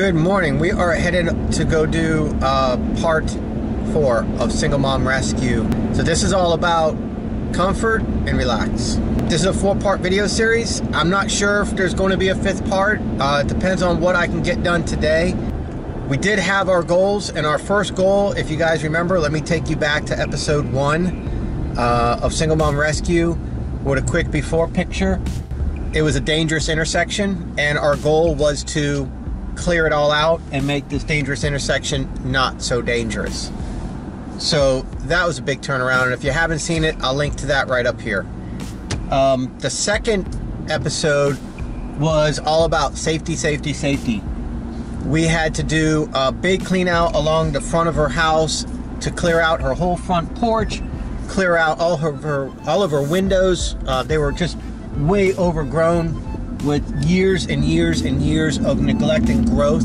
Good morning. We are headed to go do part 4 of Single Mom Rescue. So this is all about comfort and relax. This is a 4-part video series. I'm not sure if there's going to be a 5th part. It depends on what I can get done today. We did have our goals, and our first goal, if you guys remember, let me take you back to episode 1 of Single Mom Rescue with a quick before picture. It was a dangerous intersection, and our goal was to clear it all out and make this dangerous intersection not so dangerous. So that was a big turnaround, and if you haven't seen it, I'll link to that right up here. The second episode was all about safety. We had to do a big clean out along the front of her house to clear out her whole front porch, clear out all of her windows. They were just way overgrown with years and years and years of neglect and growth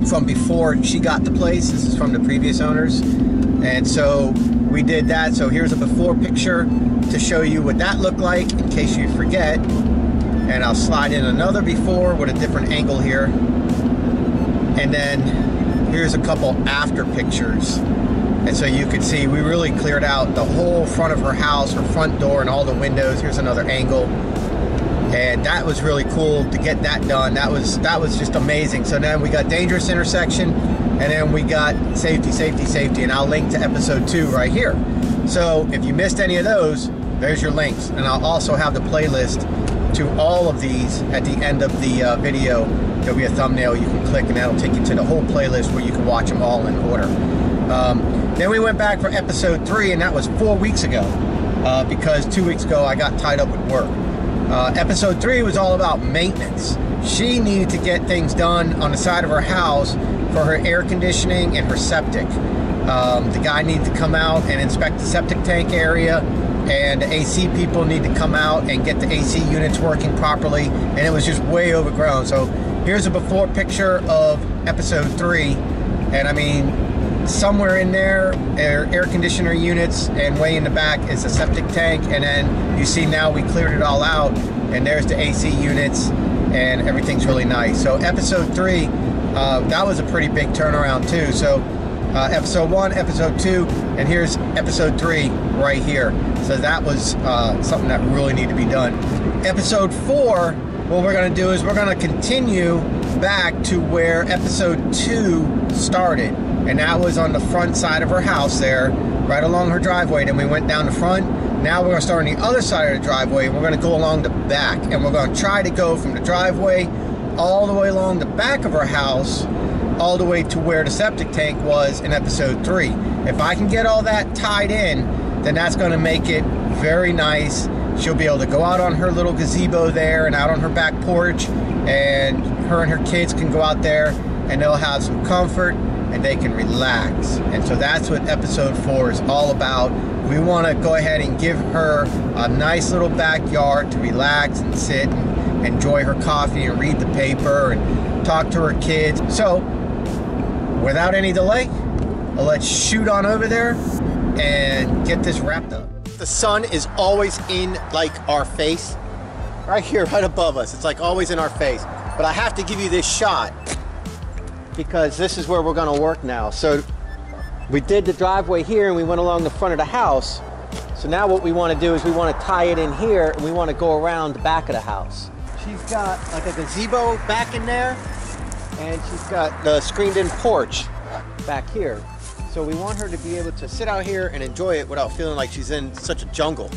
from before she got the place. This is from the previous owners, and so we did that. So here's a before picture to show you what that looked like in case you forget, and I'll slide in another before with a different angle here, and then here's a couple after pictures. And so you can see we really cleared out the whole front of her house, her front door, and all the windows. Here's another angle. And that was really cool to get that done. That was just amazing. So then we got dangerous intersection, and then we got safety, and I'll link to episode 2 right here. So if you missed any of those, there's your links, and I'll also have the playlist to all of these at the end of the video. There'll be a thumbnail you can click, and that'll take you to the whole playlist where you can watch them all in order. Then we went back for episode 3, and that was 4 weeks ago, because 2 weeks ago I got tied up with work. Episode 3 was all about maintenance. She needed to get things done on the side of her house for her air conditioning and her septic. The guy needed to come out and inspect the septic tank area, and the AC people need to come out and get the AC units working properly, and it was just way overgrown. So here's a before picture of episode 3, and I mean, somewhere in there are air conditioner units, and way in the back is a septic tank, and then you see now we cleared it all out, and there's the AC units, and everything's really nice. So episode 3, that was a pretty big turnaround too. So episode 1, episode 2, and here's episode 3 right here. So that was something that really needed to be done. Episode 4, what we're going to do is we're going to continue back to where episode 2 started, and that was on the front side of her house there, right along her driveway. Then we went down the front. Now we're going to start on the other side of the driveway, and we're going to go along the back, and we're going to try to go from the driveway all the way along the back of her house, all the way to where the septic tank was in episode 3. If I can get all that tied in, then that's going to make it very nice. She'll be able to go out on her little gazebo there and out on her back porch, and her kids can go out there and they'll have some comfort and they can relax. And so that's what episode 4 is all about. We want to go ahead and give her a nice little backyard to relax and sit and enjoy her coffee and read the paper and talk to her kids. So without any delay, let's shoot on over there and get this wrapped up. The sun is always in like our face, right here, right above us. It's like always in our face. But I have to give you this shot because this is where we're going to work now. So we did the driveway here, and we went along the front of the house. So now what we want to do is we want to tie it in here, and we want to go around the back of the house. She's got like a gazebo back in there, and she's got the screened-in porch back here. So we want her to be able to sit out here and enjoy it without feeling like she's in such a jungle.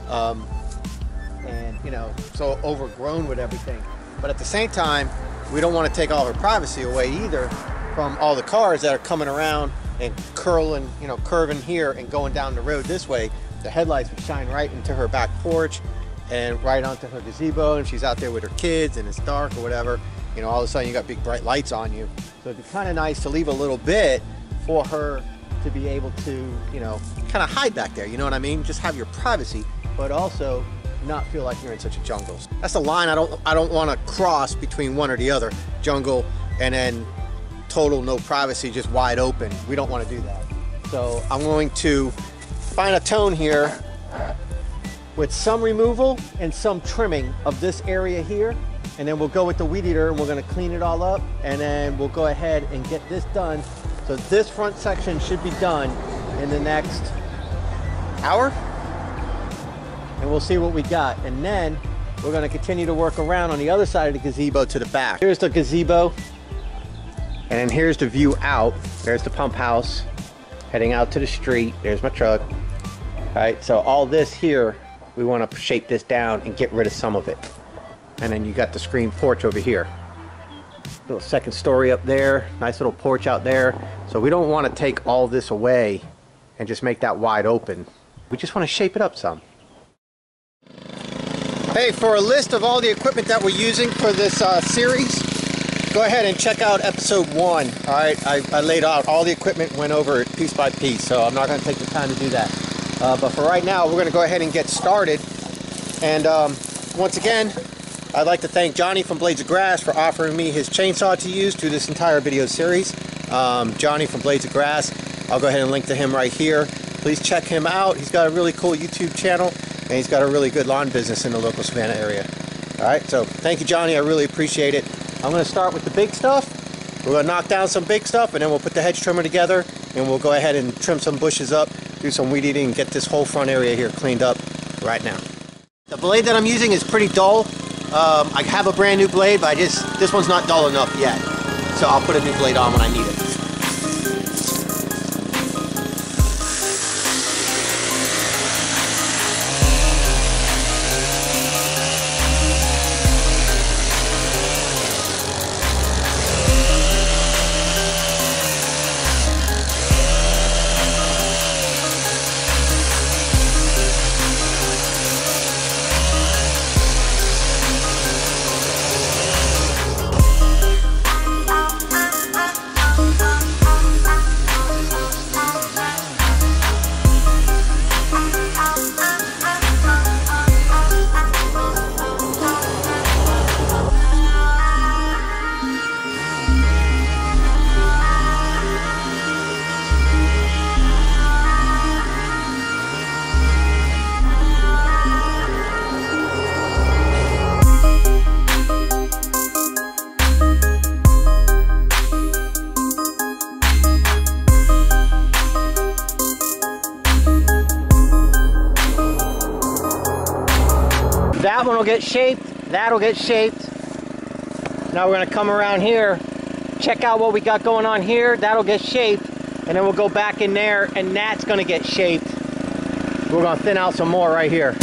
And, you know, so overgrown with everything. But at the same time, we don't want to take all her privacy away either from all the cars that are coming around and curving here and going down the road this way. The headlights would shine right into her back porch and right onto her gazebo, and she's out there with her kids and it's dark or whatever. You know, all of a sudden you got big bright lights on you. So it'd be kind of nice to leave a little bit for her to be able to, you know, kind of hide back there, you know what I mean? Just have your privacy, but also not feel like you're in such a jungle. That's the line I don't want to cross between one or the other, jungle and then total no privacy, just wide open. We don't want to do that. So I'm going to find a tone here with some removal and some trimming of this area here. And then we'll go with the weed eater and we're gonna clean it all up, and then we'll go ahead and get this done. So this front section should be done in the next hour. And we'll see what we got. And then we're gonna continue to work around on the other side of the gazebo to the back. Here's the gazebo. And then here's the view out. There's the pump house. Heading out to the street. There's my truck. All right, so all this here, we wanna shape this down and get rid of some of it. And then you got the screen porch over here. Little second story up there. Nice little porch out there. So we don't wanna take all this away and just make that wide open. We just wanna shape it up some. Hey, for a list of all the equipment that we're using for this series, go ahead and check out episode 1. All right, I laid out all the equipment, went over it piece by piece, so I'm not gonna take the time to do that. But for right now, we're gonna go ahead and get started. And once again, I'd like to thank Johnny from Blades of Grass for offering me his chainsaw to use through this entire video series. Johnny from Blades of Grass, I'll go ahead and link to him right here. Please check him out. He's got a really cool YouTube channel, and he's got a really good lawn business in the local Savannah area. All right, so thank you, Johnny. I really appreciate it. I'm gonna start with the big stuff. We're gonna knock down some big stuff, and then we'll put the hedge trimmer together, and we'll go ahead and trim some bushes up, do some weed eating, and get this whole front area here cleaned up right now. The blade that I'm using is pretty dull. I have a brand new blade, but this one's not dull enough yet. So I'll put a new blade on when I need it. That one will get shaped, that'll get shaped. Now we're gonna come around here, check out what we got going on here, that'll get shaped, and then we'll go back in there and that's gonna get shaped. We're gonna thin out some more right here.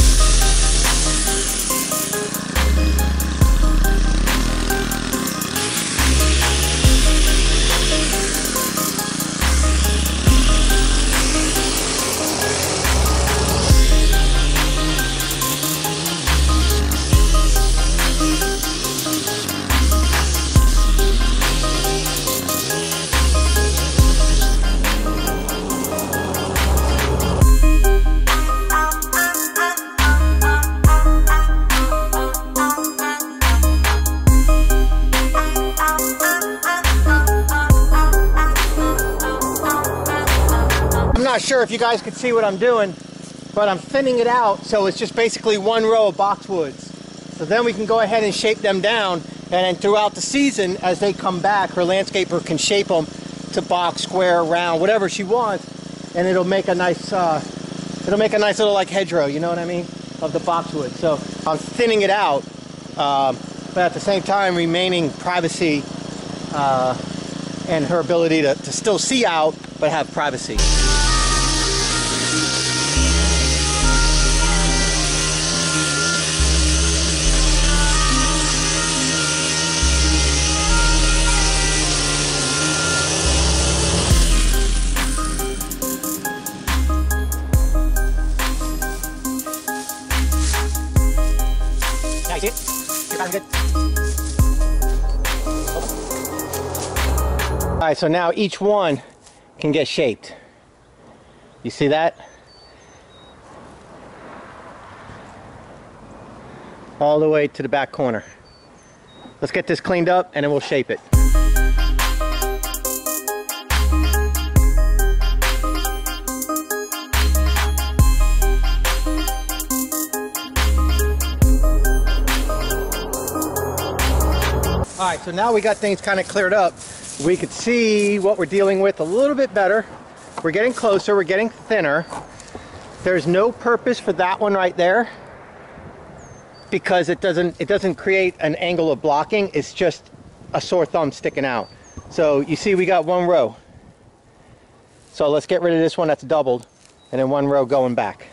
I'm not sure if you guys can see what I'm doing, but I'm thinning it out so it's just basically one row of boxwoods. So then we can go ahead and shape them down, and then throughout the season as they come back, her landscaper can shape them to box, square, round, whatever she wants, and it'll make a nice little like hedgerow, you know what I mean, of the boxwood. So I'm thinning it out, but at the same time remaining privacy and her ability to still see out but have privacy. Good. All right, so now each one can get shaped. You see that? All the way to the back corner. Let's get this cleaned up and then we'll shape it. All right, so now we got things kind of cleared up. We could see what we're dealing with a little bit better. We're getting closer, we're getting thinner. There's no purpose for that one right there because it doesn't create an angle of blocking. It's just a sore thumb sticking out. So you see we got one row. So let's get rid of this one that's doubled and then one row going back.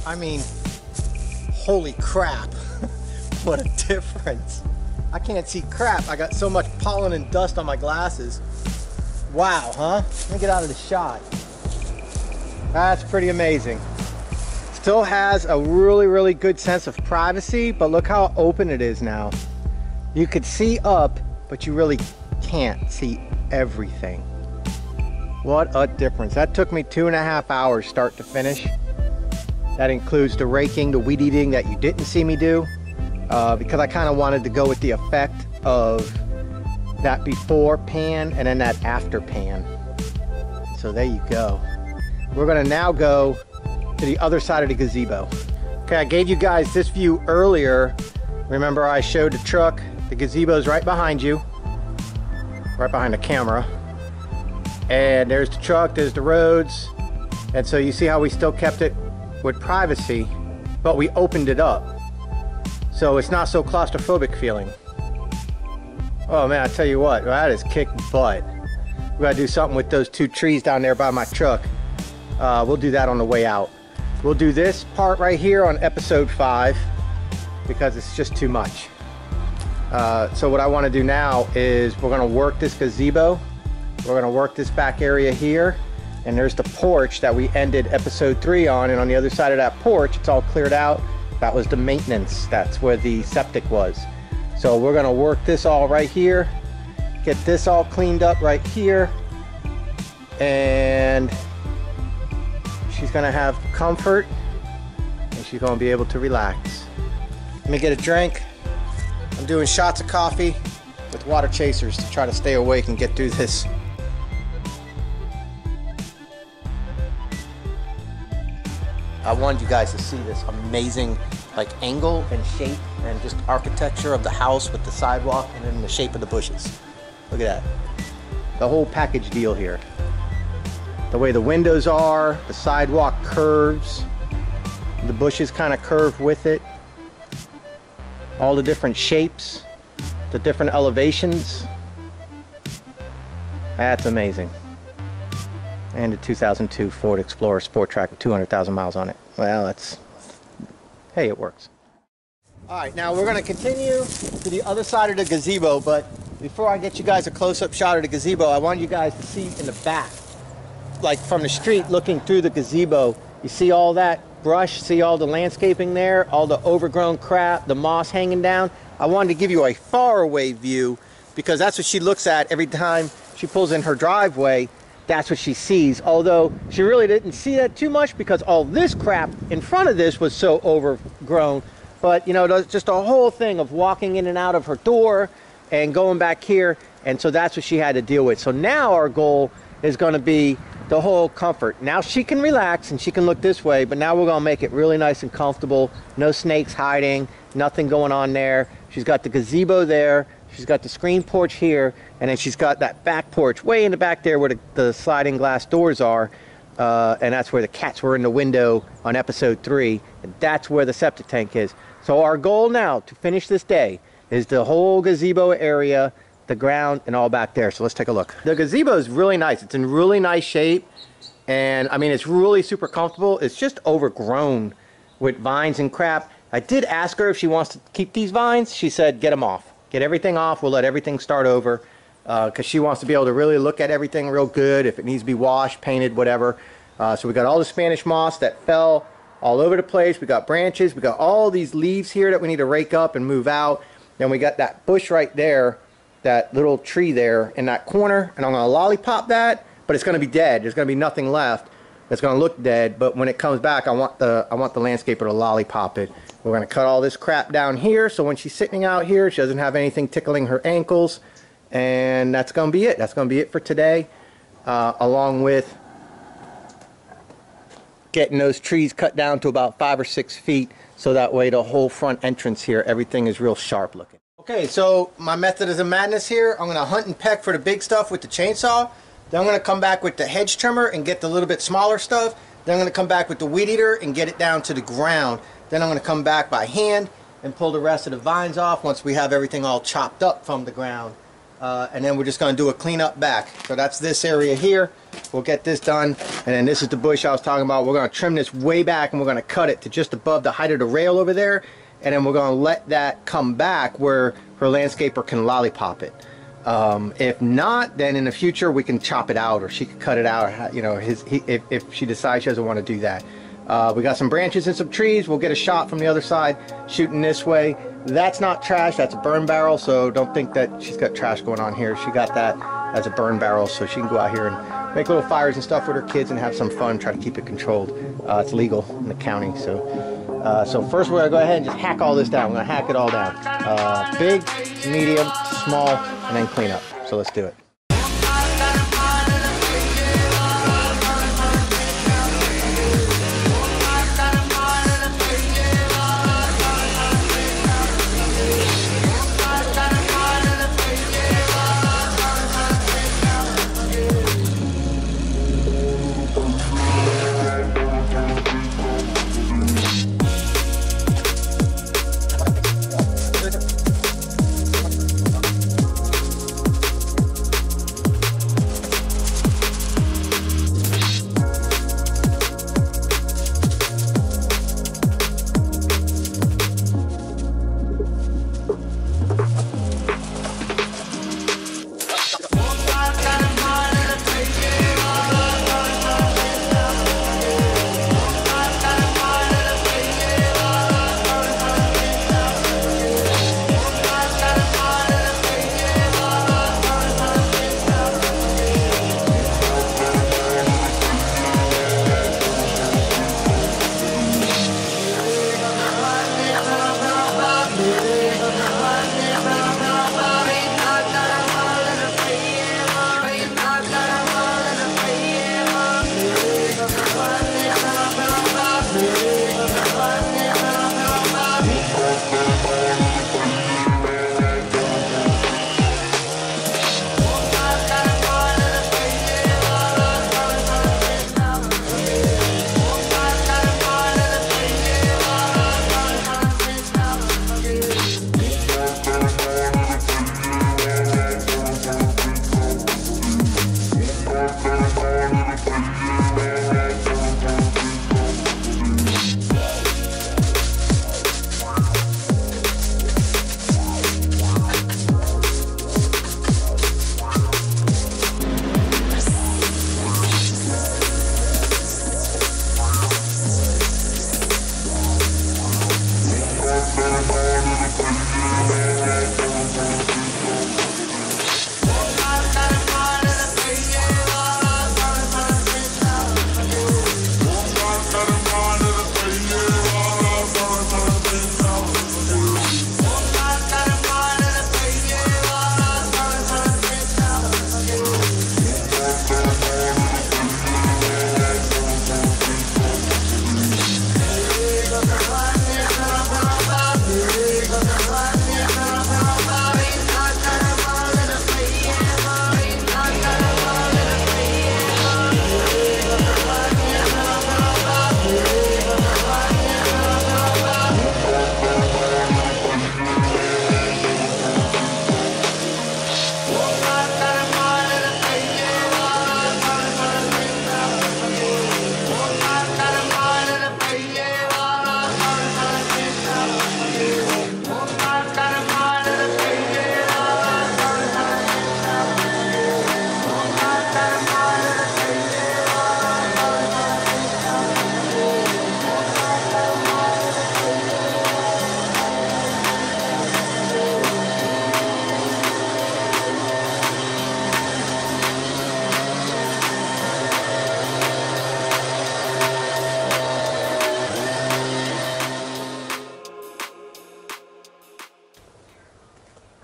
I mean, holy crap. What a difference. I can't see crap. I got so much pollen and dust on my glasses. Wow, huh? Let me get out of the shot. That's pretty amazing. Still has a really, really good sense of privacy, but look how open it is now. You could see up, but you really can't see everything. What a difference. That took me 2.5 hours start to finish. That includes the raking, the weed eating that you didn't see me do, because I kind of wanted to go with the effect of that before pan and then that after pan. So there you go. We're gonna now go to the other side of the gazebo. Okay, I gave you guys this view earlier. Remember I showed the truck, the gazebo's right behind you, right behind the camera. And there's the truck, there's the roads. And so you see how we still kept it with privacy, but we opened it up. So it's not so claustrophobic feeling. Oh man, I tell you what, that is kick butt. We gotta do something with those 2 trees down there by my truck. We'll do that on the way out. We'll do this part right here on episode 5 because it's just too much. So what I want to do now is we're going to work this gazebo. We're going to work this back area here. And there's the porch that we ended episode 3 on. And on the other side of that porch, it's all cleared out. That was the maintenance. That's where the septic was. So we're going to work this all right here. Get this all cleaned up right here. And she's going to have comfort. And she's going to be able to relax. Let me get a drink. I'm doing shots of coffee with water chasers to try to stay awake and get through this. I wanted you guys to see this amazing like angle and shape and just architecture of the house with the sidewalk and then the shape of the bushes. Look at that. The whole package deal here. The way the windows are, the sidewalk curves, the bushes kind of curve with it. All the different shapes, the different elevations. That's amazing. And a 2002 Ford Explorer Sport Track with 200,000 miles on it. Well, that's, hey, it works. All right, now we're going to continue to the other side of the gazebo, but before I get you guys a close-up shot of the gazebo, I want you guys to see in the back, like from the street looking through the gazebo. You see all that brush, see all the landscaping there, all the overgrown crap, the moss hanging down. I wanted to give you a far-away view because that's what she looks at every time she pulls in her driveway. That's what she sees, although she really didn't see that too much because all this crap in front of this was so overgrown. But you know, just a whole thing of walking in and out of her door and going back here, and so that's what she had to deal with. So now our goal is going to be the whole comfort. Now she can relax and she can look this way, but now we're going to make it really nice and comfortable. No snakes hiding, nothing going on there. She's got the gazebo there. She's got the screen porch here, and then she's got that back porch way in the back there where the sliding glass doors are, and that's where the cats were in the window on episode 3, and that's where the septic tank is. So our goal now to finish this day is the whole gazebo area, the ground, and all back there. So let's take a look. The gazebo is really nice. It's in really nice shape, and I mean, it's really super comfortable. It's just overgrown with vines and crap. I did ask her if she wants to keep these vines. She said, get them off. Get everything off. We'll let everything start over because she wants to be able to really look at everything real good. If it needs to be washed, painted, whatever. So we got all the Spanish moss that fell all over the place. We got branches. We got all these leaves here that we need to rake up and move out. Then we got that bush right there, that little tree there in that corner. And I'm going to lollipop that, but it's going to be dead. There's going to be nothing left. It's going to look dead, but when it comes back, I want the landscaper to lollipop it. We're going to cut all this crap down here, so when she's sitting out here, she doesn't have anything tickling her ankles. And that's going to be it. That's going to be it for today, along with getting those trees cut down to about 5 or 6 feet, so that way the whole front entrance here, everything is real sharp looking. Okay, so my method is a madness here. I'm going to hunt and peck for the big stuff with the chainsaw. Then I'm going to come back with the hedge trimmer and get the little bit smaller stuff. Then I'm going to come back with the weed eater and get it down to the ground. Then I'm going to come back by hand and pull the rest of the vines off once we have everything all chopped up from the ground. And then we're just going to do a cleanup back. So that's this area here. We'll get this done. And then this is the bush I was talking about. We're going to trim this way back and we're going to cut it to just above the height of the rail over there. And then we're going to let that come back where her landscaper can lollipop it. If not, then in the future we can chop it out, or she could cut it out, or, you know, if she decides she doesn't want to do that. We got some branches and some trees. We'll get a shot from the other side shooting this way. That's not trash, that's a burn barrel, so don't think that she's got trash going on here. She got that as a burn barrel, so she can go out here and make little fires and stuff with her kids and have some fun, try to keep it controlled. It's legal in the county, so first we're going to go ahead and just hack all this down. We're going to hack it all down. Big, medium, small, and then clean up. So let's do it.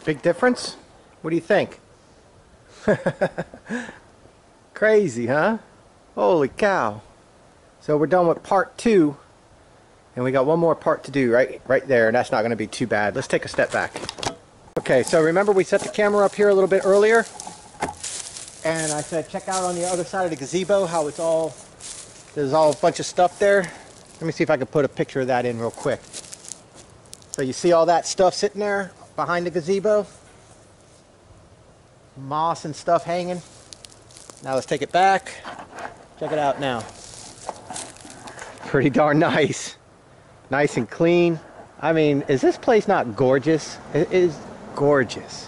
Big difference? What do you think? Crazy, huh? Holy cow. So we're done with part 2, and we got one more part to do right there, and that's not going to be too bad. Let's take a step back. Okay, so remember we set the camera up here a little bit earlier, and I said check out on the other side of the gazebo how it's all, there's all a bunch of stuff there. Let me see if I can put a picture of that in real quick. So you see all that stuff sitting there behind the gazebo? Moss and stuff hanging. Now let's take it back. Check it out now. Pretty darn nice. Nice and clean. I mean, is this place not gorgeous? It is gorgeous.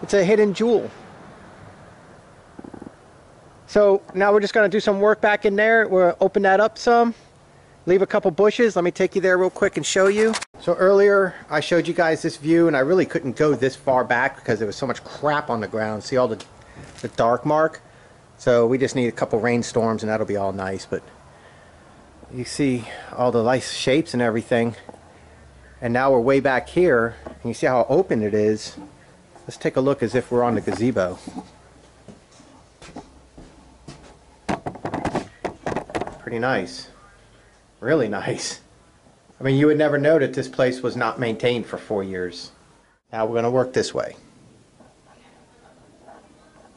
It's a hidden jewel. So now we're just going to do some work back in there. We'll open that up some. Leave a couple bushes. Let me take you there real quick and show you. So earlier I showed you guys this view, and I really couldn't go this far back because there was so much crap on the ground. See all the dark mark? So we just need a couple rainstorms and that'll be all nice. But you see all the nice shapes and everything. And now we're way back here, and you see how open it is. Let's take a look as if we're on the gazebo. Pretty nice. Really nice. I mean, you would never know that this place was not maintained for 4 years. Now we're going to work this way.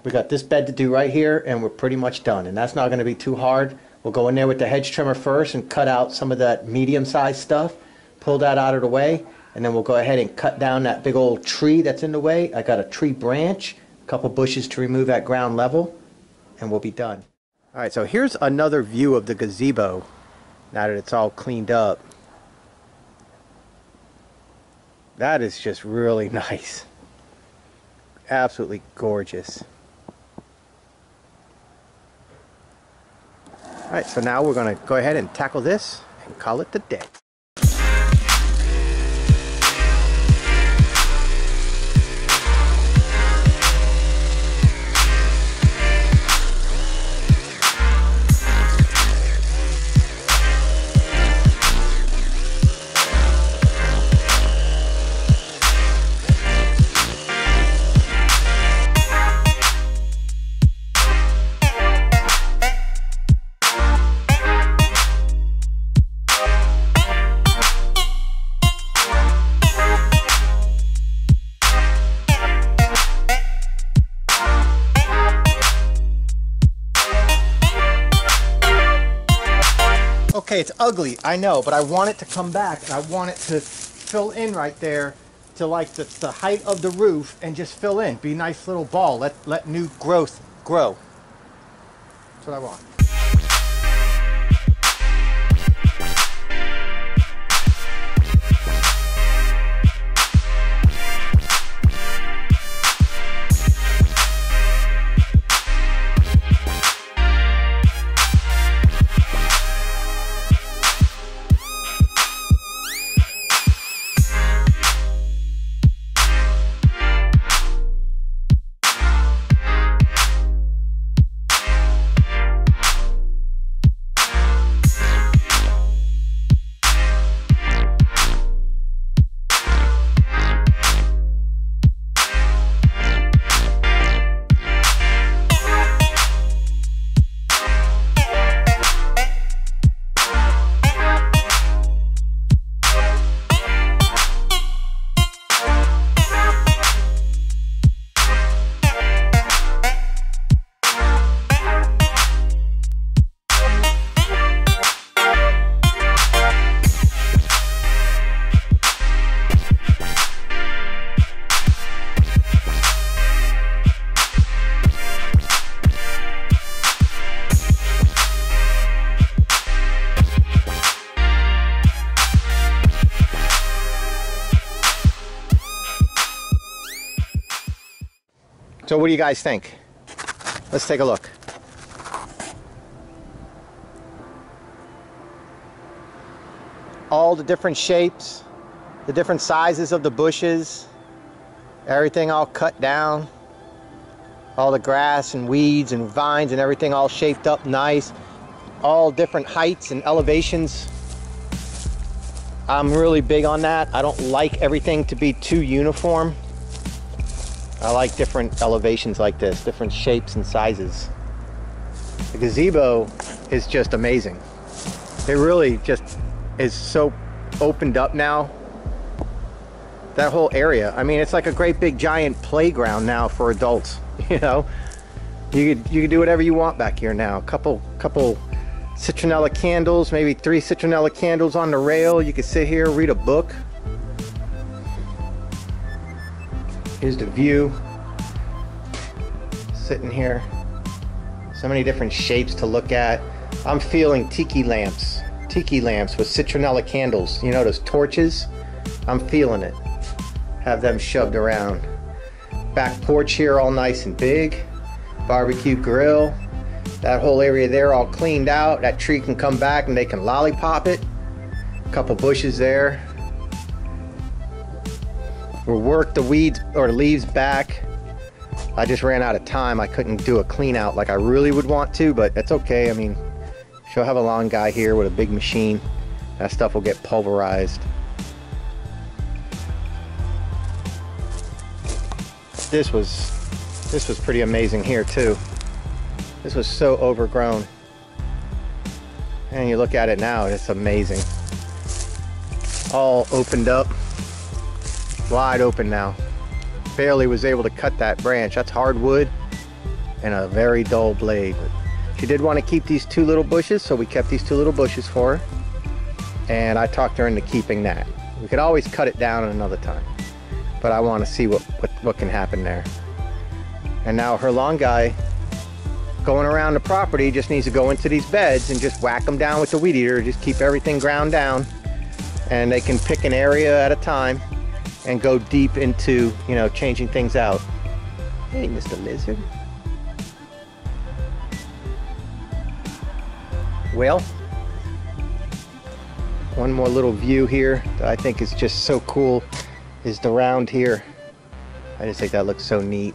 We got this bed to do right here, and we're pretty much done. And that's not going to be too hard. We'll go in there with the hedge trimmer first and cut out some of that medium-sized stuff. Pull that out of the way, and then we'll go ahead and cut down that big old tree that's in the way. I got a tree branch, a couple bushes to remove at ground level, and we'll be done. All right, so here's another view of the gazebo now that it's all cleaned up. That is just really nice. Absolutely gorgeous. All right, so now we're going to go ahead and tackle this and call it the day. Okay, it's ugly, I know, but I want it to come back, and I want it to fill in right there to like the height of the roof and just fill in. Be a nice little ball. Let new growth grow. That's what I want. So what do you guys think? Let's take a look. All the different shapes, the different sizes of the bushes, everything all cut down. All the grass and weeds and vines and everything all shaped up nice. All different heights and elevations. I'm really big on that. I don't like everything to be too uniform. I like different elevations like this, different shapes and sizes. The gazebo is just amazing. It really just is so opened up now. That whole area, I mean, it's like a great big giant playground now for adults. You know, you could do whatever you want back here now. Couple citronella candles, maybe 3 citronella candles on the rail. You could sit here, read a book. Here's the view. Sitting here. So many different shapes to look at. I'm feeling tiki lamps with citronella candles. You know those torches? I'm feeling it. Have them shoved around. Back porch here all nice and big. Barbecue grill. That whole area there all cleaned out. That tree can come back and they can lollipop it. A couple bushes there. We'll work the weeds or leaves back. I just ran out of time. I couldn't do a clean out like I really would want to, but that's okay. I mean, she'll have a lawn guy here with a big machine. That stuff will get pulverized. This was pretty amazing here too. This was so overgrown. And you look at it now, it's amazing. All opened up. Wide open now. Barely was able to cut that branch. That's hardwood and a very dull blade. But she did want to keep these 2 little bushes, so we kept these 2 little bushes for her. And I talked her into keeping that. We could always cut it down another time, but I want to see what can happen there. And now her lawn guy going around the property just needs to go into these beds and just whack them down with the weed eater. Just keep everything ground down, and they can pick an area at a time and go deep into, you know, changing things out. Hey, Mr. Lizard. Well, one more little view here that I think is just so cool is the round here. I just think that looks so neat.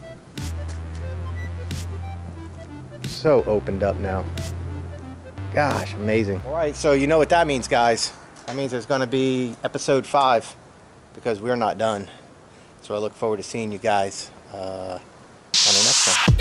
So opened up now. Gosh, amazing. All right, so you know what that means, guys. That means there's gonna be episode 5. Because we're not done. So I look forward to seeing you guys on the next one.